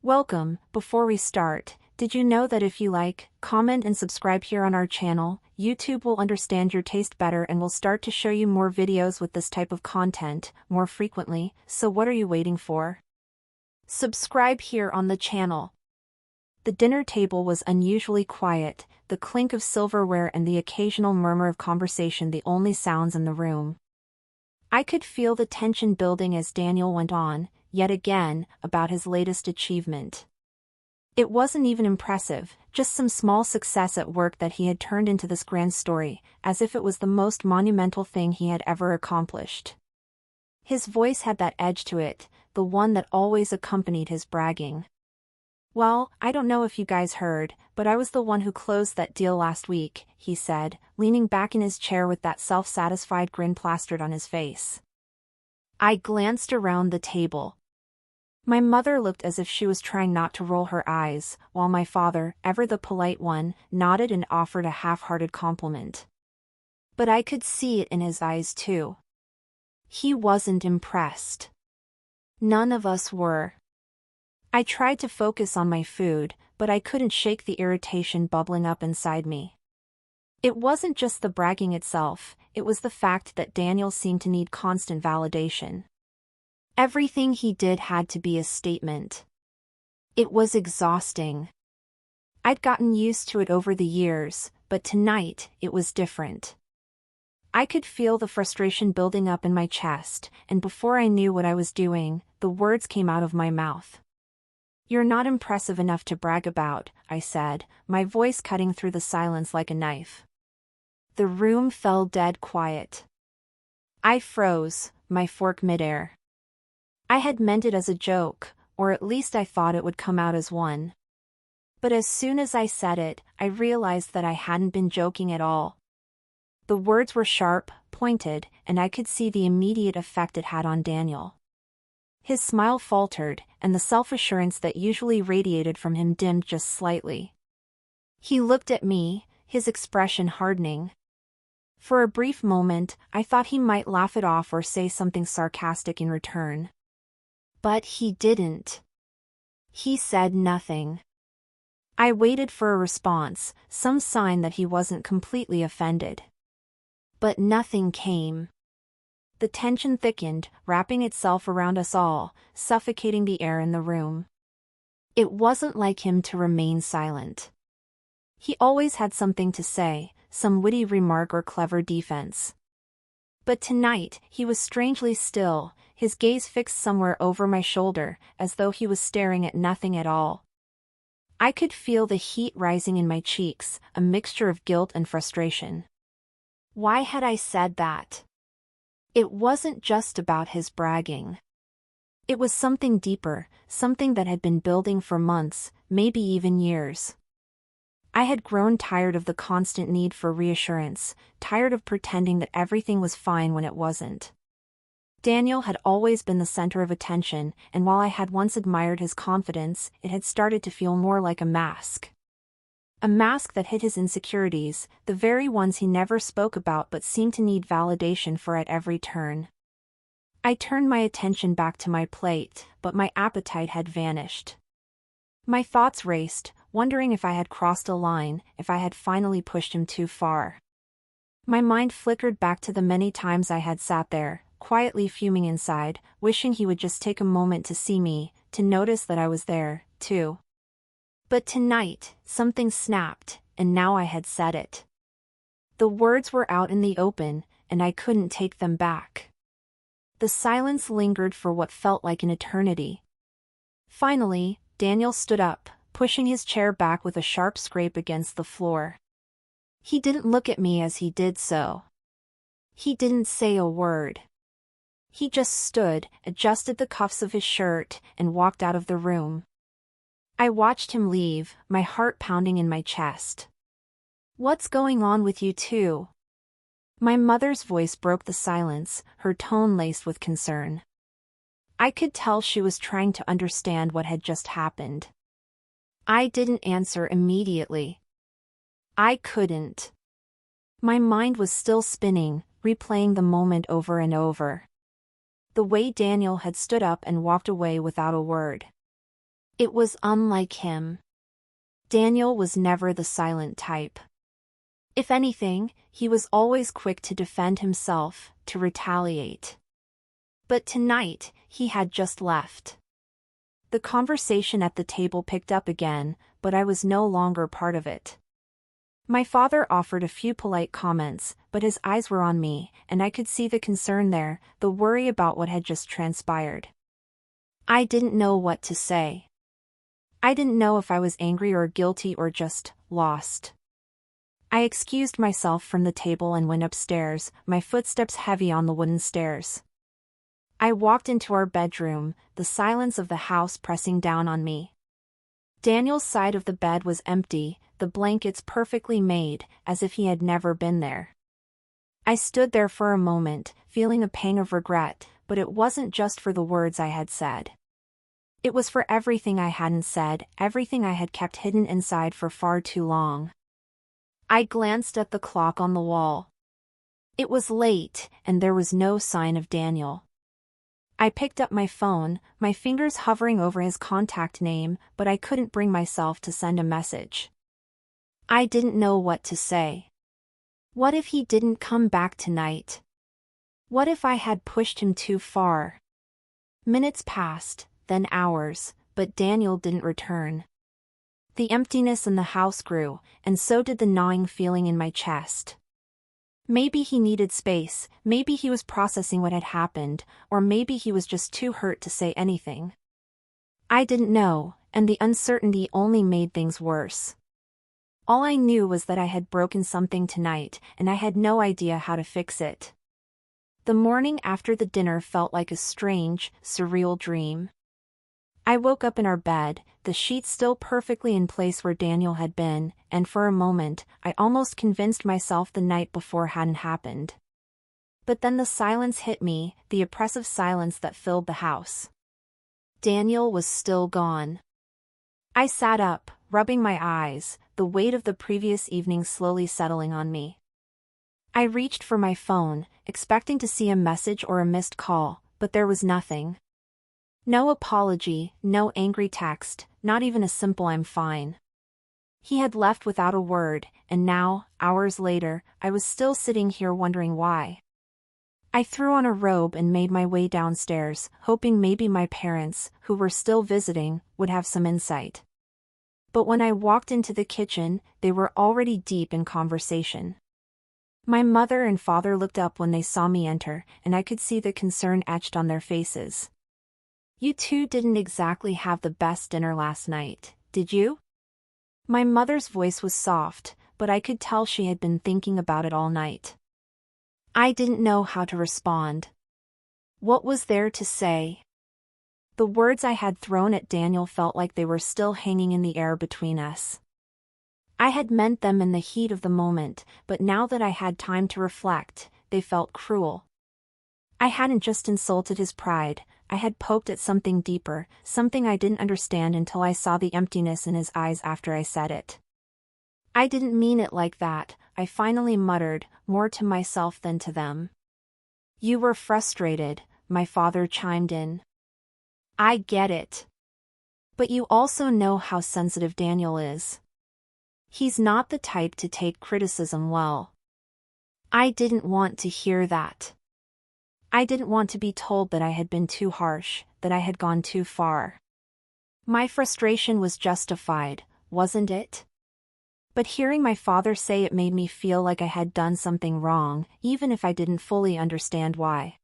Welcome. Before we start, did you know that if you like, comment and subscribe here on our channel, YouTube will understand your taste better and will start to show you more videos with this type of content more frequently, so what are you waiting for? Subscribe here on the channel. The dinner table was unusually quiet, the clink of silverware and the occasional murmur of conversation the only sounds in the room. I could feel the tension building as Daniel went on, yet again, about his latest achievement. It wasn't even impressive, just some small success at work that he had turned into this grand story, as if it was the most monumental thing he had ever accomplished. His voice had that edge to it, the one that always accompanied his bragging. "Well, I don't know if you guys heard, but I was the one who closed that deal last week," he said, leaning back in his chair with that self-satisfied grin plastered on his face. I glanced around the table. My mother looked as if she was trying not to roll her eyes, while my father, ever the polite one, nodded and offered a half-hearted compliment. But I could see it in his eyes too. He wasn't impressed. None of us were. I tried to focus on my food, but I couldn't shake the irritation bubbling up inside me. It wasn't just the bragging itself, it was the fact that Daniel seemed to need constant validation. Everything he did had to be a statement. It was exhausting. I'd gotten used to it over the years, but tonight, it was different. I could feel the frustration building up in my chest, and before I knew what I was doing, the words came out of my mouth. "You're not impressive enough to brag about," I said, my voice cutting through the silence like a knife. The room fell dead quiet. I froze, my fork midair. I had meant it as a joke, or at least I thought it would come out as one. But as soon as I said it, I realized that I hadn't been joking at all. The words were sharp, pointed, and I could see the immediate effect it had on Daniel. His smile faltered, and the self-assurance that usually radiated from him dimmed just slightly. He looked at me, his expression hardening. For a brief moment, I thought he might laugh it off or say something sarcastic in return. But he didn't. He said nothing. I waited for a response, some sign that he wasn't completely offended. But nothing came. The tension thickened, wrapping itself around us all, suffocating the air in the room. It wasn't like him to remain silent. He always had something to say, some witty remark or clever defense. But tonight, he was strangely still, his gaze fixed somewhere over my shoulder, as though he was staring at nothing at all. I could feel the heat rising in my cheeks, a mixture of guilt and frustration. Why had I said that? It wasn't just about his bragging. It was something deeper, something that had been building for months, maybe even years. I had grown tired of the constant need for reassurance, tired of pretending that everything was fine when it wasn't. Daniel had always been the center of attention, and while I had once admired his confidence, it had started to feel more like a mask. A mask that hid his insecurities, the very ones he never spoke about but seemed to need validation for at every turn. I turned my attention back to my plate, but my appetite had vanished. My thoughts raced, wondering if I had crossed a line, if I had finally pushed him too far. My mind flickered back to the many times I had sat there, quietly fuming inside, wishing he would just take a moment to see me, to notice that I was there, too. But tonight, something snapped, and now I had said it. The words were out in the open, and I couldn't take them back. The silence lingered for what felt like an eternity. Finally, Daniel stood up, pushing his chair back with a sharp scrape against the floor. He didn't look at me as he did so. He didn't say a word. He just stood, adjusted the cuffs of his shirt, and walked out of the room. I watched him leave, my heart pounding in my chest. "What's going on with you two?" My mother's voice broke the silence, her tone laced with concern. I could tell she was trying to understand what had just happened. I didn't answer immediately. I couldn't. My mind was still spinning, replaying the moment over and over. The way Daniel had stood up and walked away without a word. It was unlike him. Daniel was never the silent type. If anything, he was always quick to defend himself, to retaliate. But tonight, he had just left. The conversation at the table picked up again, but I was no longer part of it. My father offered a few polite comments, but his eyes were on me, and I could see the concern there, the worry about what had just transpired. I didn't know what to say. I didn't know if I was angry or guilty or just lost. I excused myself from the table and went upstairs, my footsteps heavy on the wooden stairs. I walked into our bedroom, the silence of the house pressing down on me. Daniel's side of the bed was empty, the blankets perfectly made, as if he had never been there. I stood there for a moment, feeling a pang of regret, but it wasn't just for the words I had said. It was for everything I hadn't said, everything I had kept hidden inside for far too long. I glanced at the clock on the wall. It was late, and there was no sign of Daniel. I picked up my phone, my fingers hovering over his contact name, but I couldn't bring myself to send a message. I didn't know what to say. What if he didn't come back tonight? What if I had pushed him too far? Minutes passed, then hours, but Daniel didn't return. The emptiness in the house grew, and so did the gnawing feeling in my chest. Maybe he needed space, maybe he was processing what had happened, or maybe he was just too hurt to say anything. I didn't know, and the uncertainty only made things worse. All I knew was that I had broken something tonight, and I had no idea how to fix it. The morning after the dinner felt like a strange, surreal dream. I woke up in our bed, the sheets still perfectly in place where Daniel had been, and for a moment, I almost convinced myself the night before hadn't happened. But then the silence hit me, the oppressive silence that filled the house. Daniel was still gone. I sat up, rubbing my eyes, the weight of the previous evening slowly settling on me. I reached for my phone, expecting to see a message or a missed call, but there was nothing. No apology, no angry text, not even a simple "I'm fine." He had left without a word, and now, hours later, I was still sitting here wondering why. I threw on a robe and made my way downstairs, hoping maybe my parents, who were still visiting, would have some insight. But when I walked into the kitchen, they were already deep in conversation. My mother and father looked up when they saw me enter, and I could see the concern etched on their faces. "You two didn't exactly have the best dinner last night, did you?" My mother's voice was soft, but I could tell she had been thinking about it all night. I didn't know how to respond. What was there to say? The words I had thrown at Daniel felt like they were still hanging in the air between us. I had meant them in the heat of the moment, but now that I had time to reflect, they felt cruel. I hadn't just insulted his pride, I had poked at something deeper, something I didn't understand until I saw the emptiness in his eyes after I said it. "I didn't mean it like that," I finally muttered, more to myself than to them. "You were frustrated," my father chimed in. "I get it. But you also know how sensitive Daniel is. He's not the type to take criticism well." I didn't want to hear that. I didn't want to be told that I had been too harsh, that I had gone too far. My frustration was justified, wasn't it? But hearing my father say it made me feel like I had done something wrong, even if I didn't fully understand why.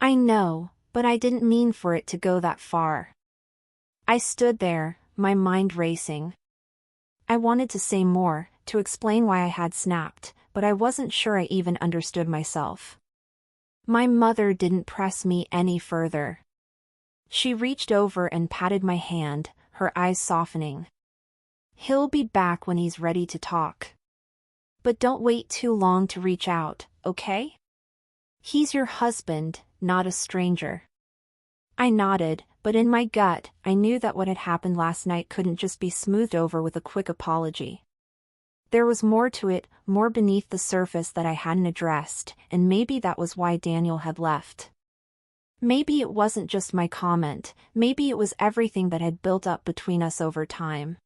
I know, but I didn't mean for it to go that far. I stood there, my mind racing. I wanted to say more, to explain why I had snapped, but I wasn't sure I even understood myself. My mother didn't press me any further. She reached over and patted my hand, her eyes softening. "He'll be back when he's ready to talk. But don't wait too long to reach out, okay? He's your husband, not a stranger." I nodded, but in my gut, I knew that what had happened last night couldn't just be smoothed over with a quick apology. There was more to it, more beneath the surface that I hadn't addressed, and maybe that was why Daniel had left. Maybe it wasn't just my comment, maybe it was everything that had built up between us over time.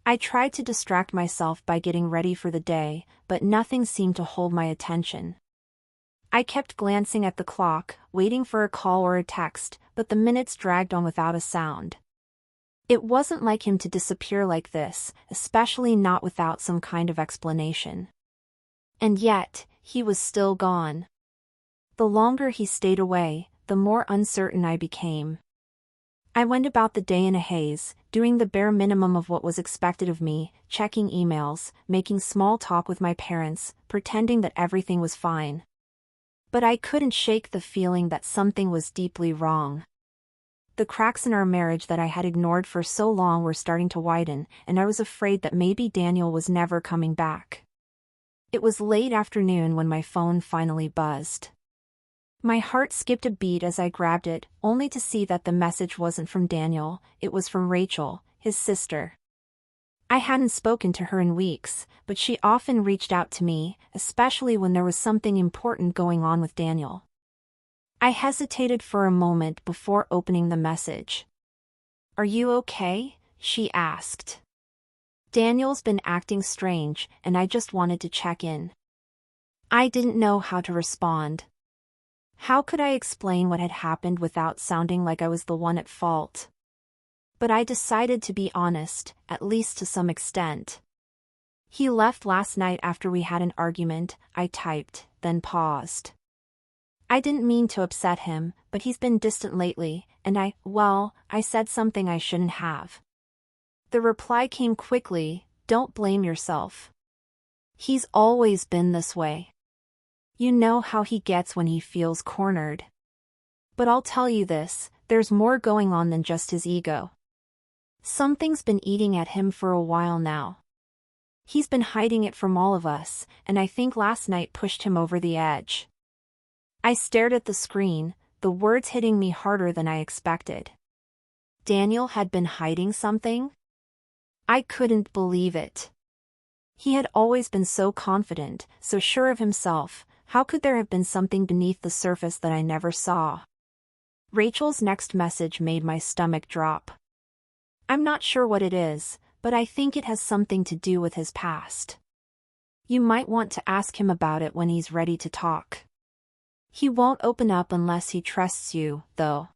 I tried to distract myself by getting ready for the day, but nothing seemed to hold my attention. I kept glancing at the clock, waiting for a call or a text, but the minutes dragged on without a sound. It wasn't like him to disappear like this, especially not without some kind of explanation. And yet, he was still gone. The longer he stayed away, the more uncertain I became. I went about the day in a haze, doing the bare minimum of what was expected of me, checking emails, making small talk with my parents, pretending that everything was fine. But I couldn't shake the feeling that something was deeply wrong. The cracks in our marriage that I had ignored for so long were starting to widen, and I was afraid that maybe Daniel was never coming back. It was late afternoon when my phone finally buzzed. My heart skipped a beat as I grabbed it, only to see that the message wasn't from Daniel, it was from Rachel, his sister. I hadn't spoken to her in weeks, but she often reached out to me, especially when there was something important going on with Daniel. I hesitated for a moment before opening the message. "Are you okay?" she asked. "Daniel's been acting strange, and I just wanted to check in." I didn't know how to respond. How could I explain what had happened without sounding like I was the one at fault? But I decided to be honest, at least to some extent. "He left last night after we had an argument," I typed, then paused. I didn't mean to upset him, but he's been distant lately, and I said something I shouldn't have. The reply came quickly, "Don't blame yourself. He's always been this way. You know how he gets when he feels cornered. But I'll tell you this, there's more going on than just his ego. Something's been eating at him for a while now. He's been hiding it from all of us, and I think last night pushed him over the edge." I stared at the screen, the words hitting me harder than I expected. Daniel had been hiding something? I couldn't believe it. He had always been so confident, so sure of himself. How could there have been something beneath the surface that I never saw? Rachel's next message made my stomach drop. "I'm not sure what it is, but I think it has something to do with his past. You might want to ask him about it when he's ready to talk. He won't open up unless he trusts you, though.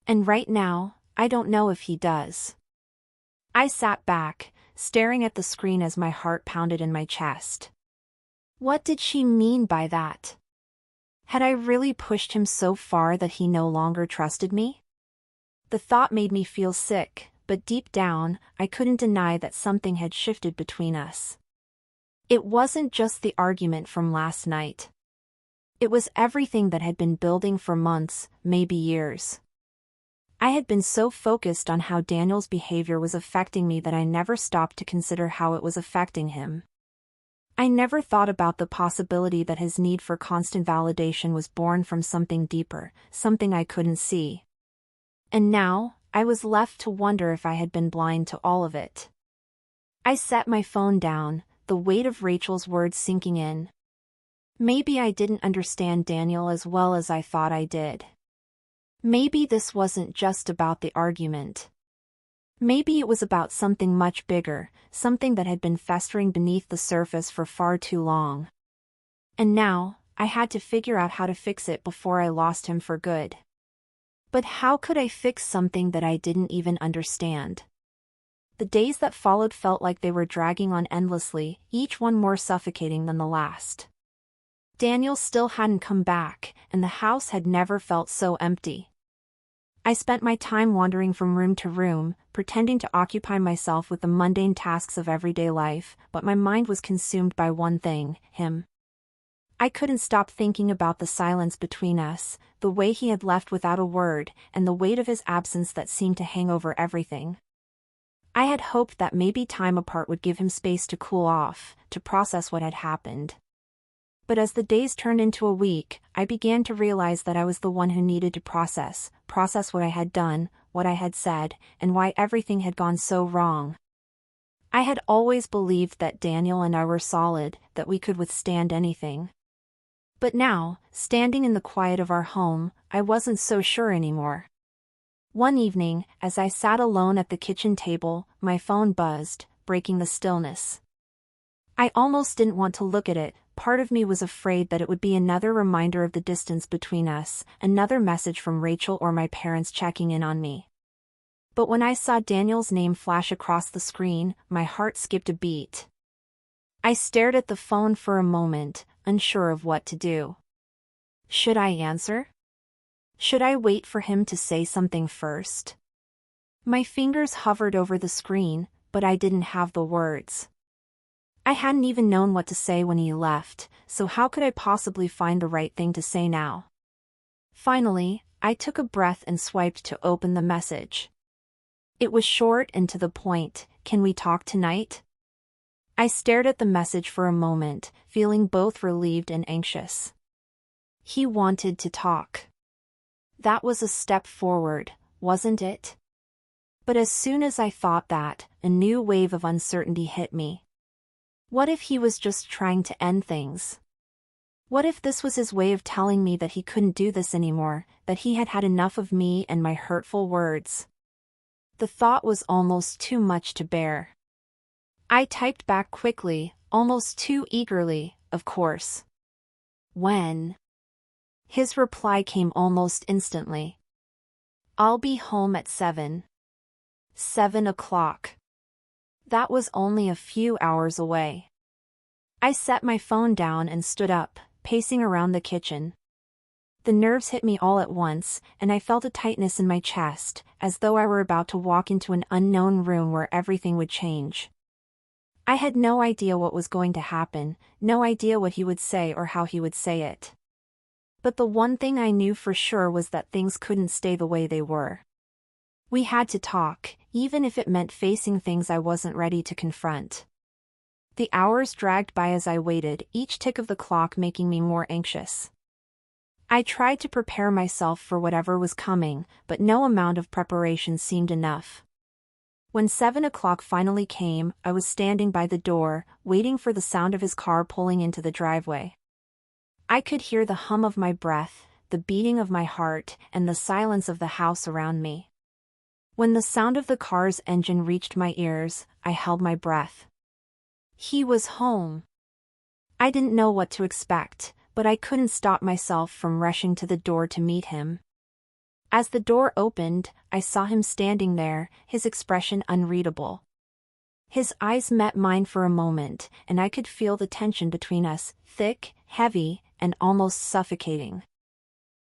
And right now, I don't know if he does." I sat back, staring at the screen as my heart pounded in my chest. What did she mean by that? Had I really pushed him so far that he no longer trusted me? The thought made me feel sick, but deep down, I couldn't deny that something had shifted between us. It wasn't just the argument from last night. It was everything that had been building for months, maybe years. I had been so focused on how Daniel's behavior was affecting me that I never stopped to consider how it was affecting him. I never thought about the possibility that his need for constant validation was born from something deeper, something I couldn't see. And now, I was left to wonder if I had been blind to all of it. I set my phone down, the weight of Rachel's words sinking in. Maybe I didn't understand Daniel as well as I thought I did. Maybe this wasn't just about the argument. Maybe it was about something much bigger, something that had been festering beneath the surface for far too long. And now, I had to figure out how to fix it before I lost him for good. But how could I fix something that I didn't even understand? The days that followed felt like they were dragging on endlessly, each one more suffocating than the last. Daniel still hadn't come back, and the house had never felt so empty. I spent my time wandering from room to room, pretending to occupy myself with the mundane tasks of everyday life, but my mind was consumed by one thing, him. I couldn't stop thinking about the silence between us, the way he had left without a word, and the weight of his absence that seemed to hang over everything. I had hoped that maybe time apart would give him space to cool off, to process what had happened. But as the days turned into a week, I began to realize that I was the one who needed to process what I had done, what I had said, and why everything had gone so wrong. I had always believed that Daniel and I were solid, that we could withstand anything. But now, standing in the quiet of our home, I wasn't so sure anymore. One evening, as I sat alone at the kitchen table, my phone buzzed, breaking the stillness. I almost didn't want to look at it. Part of me was afraid that it would be another reminder of the distance between us, another message from Rachel or my parents checking in on me. But when I saw Daniel's name flash across the screen, my heart skipped a beat. I stared at the phone for a moment, unsure of what to do. Should I answer? Should I wait for him to say something first? My fingers hovered over the screen, but I didn't have the words. I hadn't even known what to say when he left, so how could I possibly find the right thing to say now? Finally, I took a breath and swiped to open the message. It was short and to the point. Can we talk tonight? I stared at the message for a moment, feeling both relieved and anxious. He wanted to talk. That was a step forward, wasn't it? But as soon as I thought that, a new wave of uncertainty hit me. What if he was just trying to end things? What if this was his way of telling me that he couldn't do this anymore, that he had had enough of me and my hurtful words? The thought was almost too much to bear. I typed back quickly, almost too eagerly, of course. When? His reply came almost instantly. I'll be home at 7. 7 o'clock. That was only a few hours away. I set my phone down and stood up, pacing around the kitchen. The nerves hit me all at once, and I felt a tightness in my chest, as though I were about to walk into an unknown room where everything would change. I had no idea what was going to happen, no idea what he would say or how he would say it. But the one thing I knew for sure was that things couldn't stay the way they were. We had to talk, even if it meant facing things I wasn't ready to confront. The hours dragged by as I waited, each tick of the clock making me more anxious. I tried to prepare myself for whatever was coming, but no amount of preparation seemed enough. When 7 o'clock finally came, I was standing by the door, waiting for the sound of his car pulling into the driveway. I could hear the hum of my breath, the beating of my heart, and the silence of the house around me. When the sound of the car's engine reached my ears, I held my breath. He was home. I didn't know what to expect, but I couldn't stop myself from rushing to the door to meet him. As the door opened, I saw him standing there, his expression unreadable. His eyes met mine for a moment, and I could feel the tension between us, thick, heavy, and almost suffocating.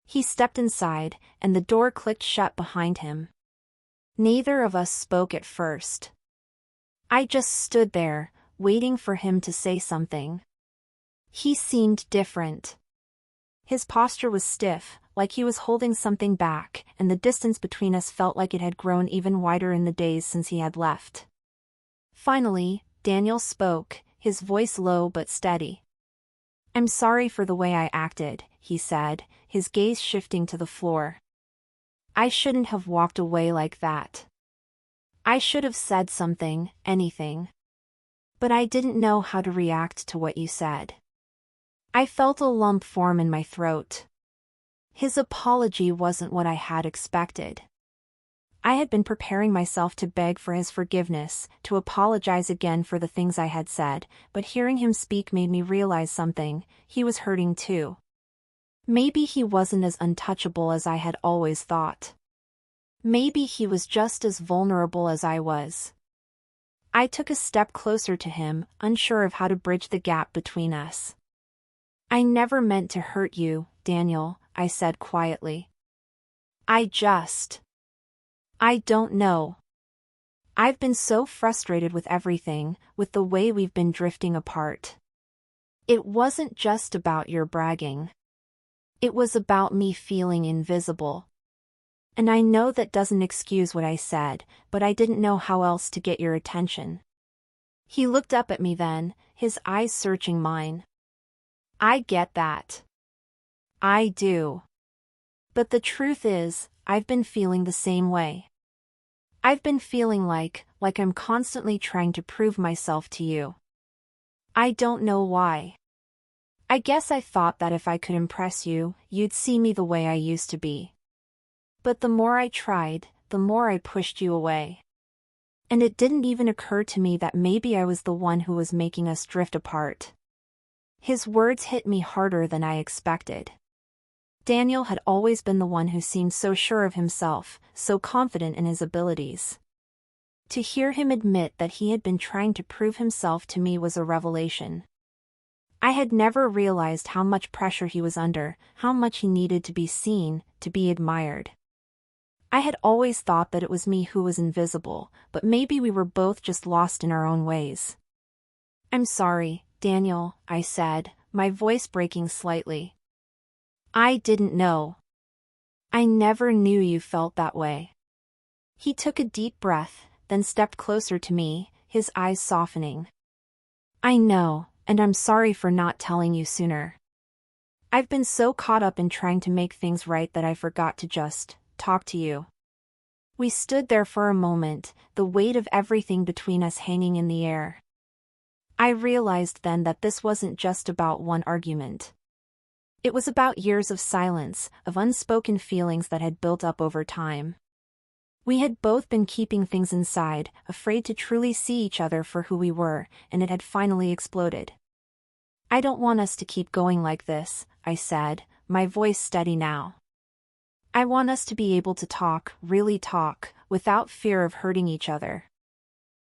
He stepped inside, and the door clicked shut behind him. Neither of us spoke at first. I just stood there, waiting for him to say something. He seemed different. His posture was stiff, like he was holding something back, and the distance between us felt like it had grown even wider in the days since he had left. Finally, Daniel spoke, his voice low but steady. "I'm sorry for the way I acted," he said, his gaze shifting to the floor. "I shouldn't have walked away like that. I should have said something, anything. But I didn't know how to react to what you said." I felt a lump form in my throat. His apology wasn't what I had expected. I had been preparing myself to beg for his forgiveness, to apologize again for the things I had said, but hearing him speak made me realize something: he was hurting too. Maybe he wasn't as untouchable as I had always thought. Maybe he was just as vulnerable as I was. I took a step closer to him, unsure of how to bridge the gap between us. "I never meant to hurt you, Daniel," I said quietly. I don't know. I've been so frustrated with everything, with the way we've been drifting apart. It wasn't just about your bragging. It was about me feeling invisible. And I know that doesn't excuse what I said, but I didn't know how else to get your attention." He looked up at me then, his eyes searching mine. "I get that. I do. But the truth is, I've been feeling the same way. I've been feeling like I'm constantly trying to prove myself to you. I don't know why. I guess I thought that if I could impress you, you'd see me the way I used to be. But the more I tried, the more I pushed you away. And it didn't even occur to me that maybe I was the one who was making us drift apart. His words hit me harder than I expected. Daniel had always been the one who seemed so sure of himself, so confident in his abilities. To hear him admit that he had been trying to prove himself to me was a revelation. I had never realized how much pressure he was under, how much he needed to be seen, to be admired. I had always thought that it was me who was invisible, but maybe we were both just lost in our own ways. "I'm sorry, Daniel," I said, my voice breaking slightly. "I didn't know. I never knew you felt that way." He took a deep breath, then stepped closer to me, his eyes softening. "I know, and I'm sorry for not telling you sooner. I've been so caught up in trying to make things right that I forgot to just talk to you." We stood there for a moment, the weight of everything between us hanging in the air. I realized then that this wasn't just about one argument. It was about years of silence, of unspoken feelings that had built up over time. We had both been keeping things inside, afraid to truly see each other for who we were, and it had finally exploded. "I don't want us to keep going like this," I said, my voice steady now. "I want us to be able to talk, really talk, without fear of hurting each other."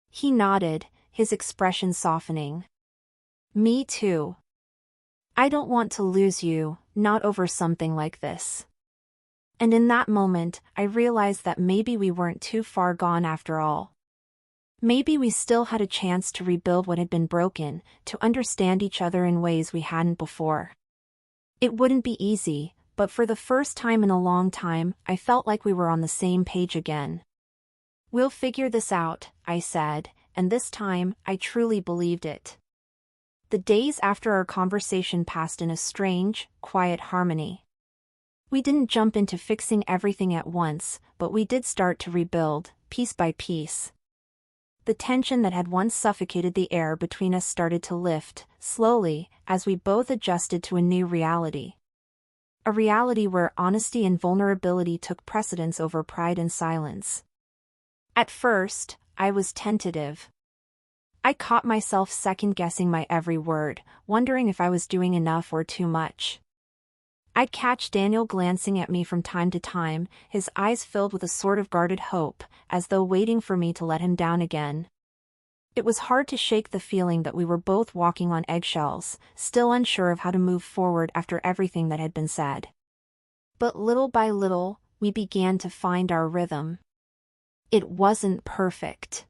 He nodded, his expression softening. "Me too. I don't want to lose you, not over something like this." And in that moment, I realized that maybe we weren't too far gone after all. Maybe we still had a chance to rebuild what had been broken, to understand each other in ways we hadn't before. It wouldn't be easy, but for the first time in a long time, I felt like we were on the same page again. "We'll figure this out," I said, and this time, I truly believed it. The days after our conversation passed in a strange, quiet harmony. We didn't jump into fixing everything at once, but we did start to rebuild, piece by piece. The tension that had once suffocated the air between us started to lift, slowly, as we both adjusted to a new reality. A reality where honesty and vulnerability took precedence over pride and silence. At first, I was tentative. I caught myself second-guessing my every word, wondering if I was doing enough or too much. I'd catch Daniel glancing at me from time to time, his eyes filled with a sort of guarded hope, as though waiting for me to let him down again. It was hard to shake the feeling that we were both walking on eggshells, still unsure of how to move forward after everything that had been said. But little by little, we began to find our rhythm. It wasn't perfect.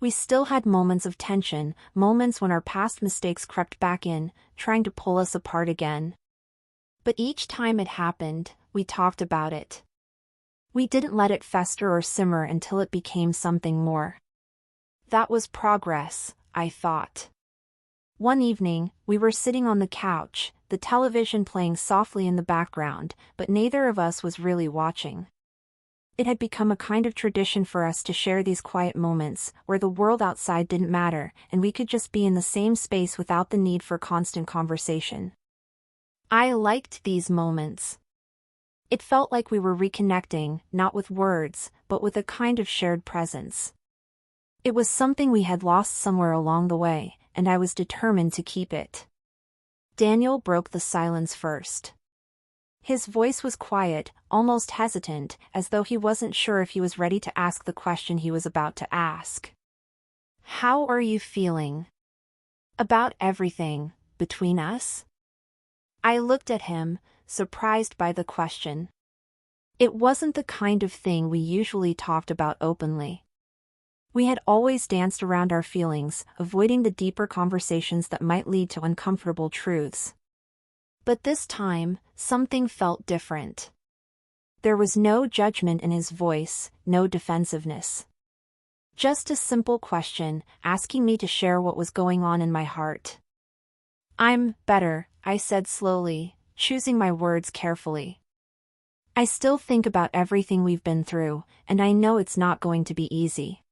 We still had moments of tension, moments when our past mistakes crept back in, trying to pull us apart again. But each time it happened, we talked about it. We didn't let it fester or simmer until it became something more. That was progress, I thought. One evening, we were sitting on the couch, the television playing softly in the background, but neither of us was really watching. It had become a kind of tradition for us to share these quiet moments, where the world outside didn't matter, and we could just be in the same space without the need for constant conversation. I liked these moments. It felt like we were reconnecting, not with words, but with a kind of shared presence. It was something we had lost somewhere along the way, and I was determined to keep it. Daniel broke the silence first. His voice was quiet, almost hesitant, as though he wasn't sure if he was ready to ask the question he was about to ask. "How are you feeling about everything between us?" I looked at him, surprised by the question. It wasn't the kind of thing we usually talked about openly. We had always danced around our feelings, avoiding the deeper conversations that might lead to uncomfortable truths. But this time, something felt different. There was no judgment in his voice, no defensiveness. Just a simple question, asking me to share what was going on in my heart. "I'm better," I said slowly, choosing my words carefully. "I still think about everything we've been through, and I know it's not going to be easy.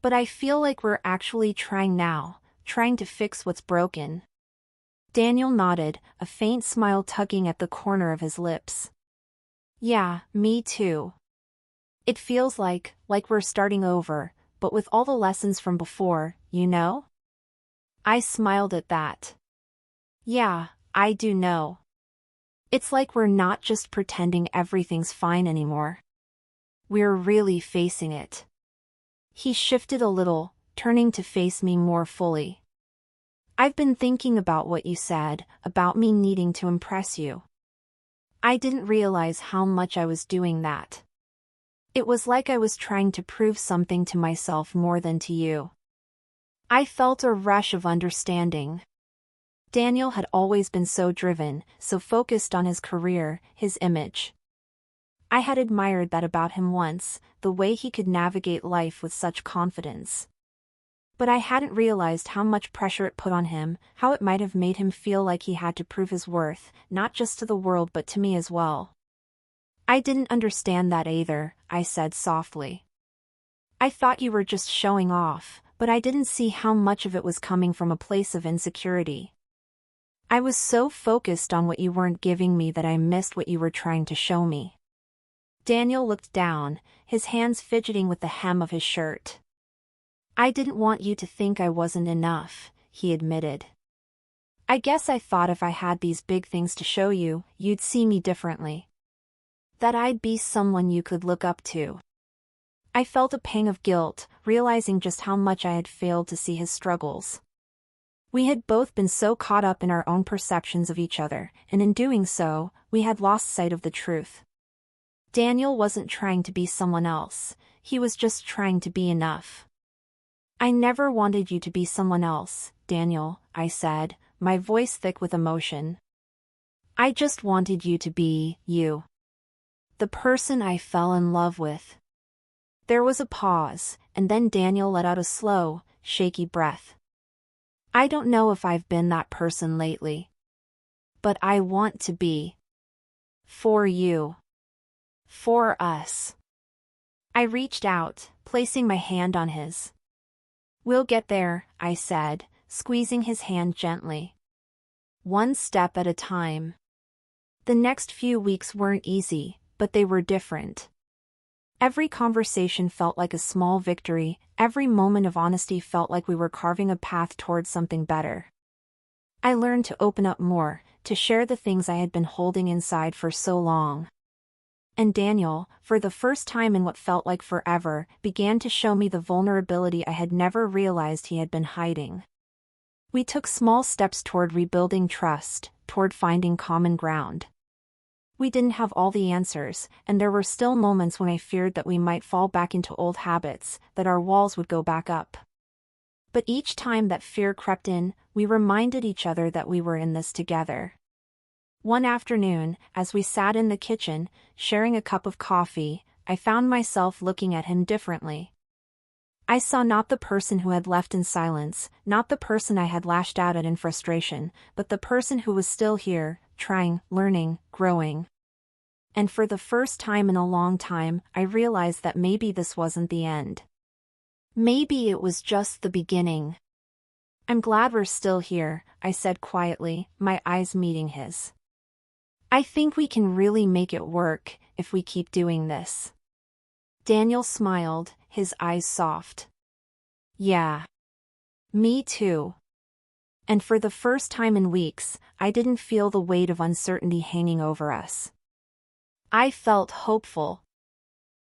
But I feel like we're actually trying now, trying to fix what's broken." Daniel nodded, a faint smile tugging at the corner of his lips. Yeah, me too. It feels like we're starting over, but with all the lessons from before, you know? I smiled at that. Yeah, I do know. It's like we're not just pretending everything's fine anymore. We're really facing it. He shifted a little, turning to face me more fully. I've been thinking about what you said, about me needing to impress you. I didn't realize how much I was doing that. It was like I was trying to prove something to myself more than to you. I felt a rush of understanding. Daniel had always been so driven, so focused on his career, his image. I had admired that about him once, the way he could navigate life with such confidence. But I hadn't realized how much pressure it put on him, how it might have made him feel like he had to prove his worth, not just to the world but to me as well. I didn't understand that either, I said softly. I thought you were just showing off, but I didn't see how much of it was coming from a place of insecurity. I was so focused on what you weren't giving me that I missed what you were trying to show me. Daniel looked down, his hands fidgeting with the hem of his shirt. I didn't want you to think I wasn't enough, he admitted. I guess I thought if I had these big things to show you, you'd see me differently. That I'd be someone you could look up to. I felt a pang of guilt, realizing just how much I had failed to see his struggles. We had both been so caught up in our own perceptions of each other, and in doing so, we had lost sight of the truth. Daniel wasn't trying to be someone else, he was just trying to be enough. I never wanted you to be someone else, Daniel, I said, my voice thick with emotion. I just wanted you to be you. The person I fell in love with. There was a pause, and then Daniel let out a slow, shaky breath. I don't know if I've been that person lately. But I want to be. For you. For us. I reached out, placing my hand on his. We'll get there, I said, squeezing his hand gently. One step at a time. The next few weeks weren't easy, but they were different. Every conversation felt like a small victory, every moment of honesty felt like we were carving a path towards something better. I learned to open up more, to share the things I had been holding inside for so long. And Daniel, for the first time in what felt like forever, began to show me the vulnerability I had never realized he had been hiding. We took small steps toward rebuilding trust, toward finding common ground. We didn't have all the answers, and there were still moments when I feared that we might fall back into old habits, that our walls would go back up. But each time that fear crept in, we reminded each other that we were in this together. One afternoon, as we sat in the kitchen, sharing a cup of coffee, I found myself looking at him differently. I saw not the person who had left in silence, not the person I had lashed out at in frustration, but the person who was still here, trying, learning, growing. And for the first time in a long time, I realized that maybe this wasn't the end. Maybe it was just the beginning. I'm glad we're still here, I said quietly, my eyes meeting his. I think we can really make it work, if we keep doing this. Daniel smiled, his eyes soft. Yeah. Me too. And for the first time in weeks, I didn't feel the weight of uncertainty hanging over us. I felt hopeful,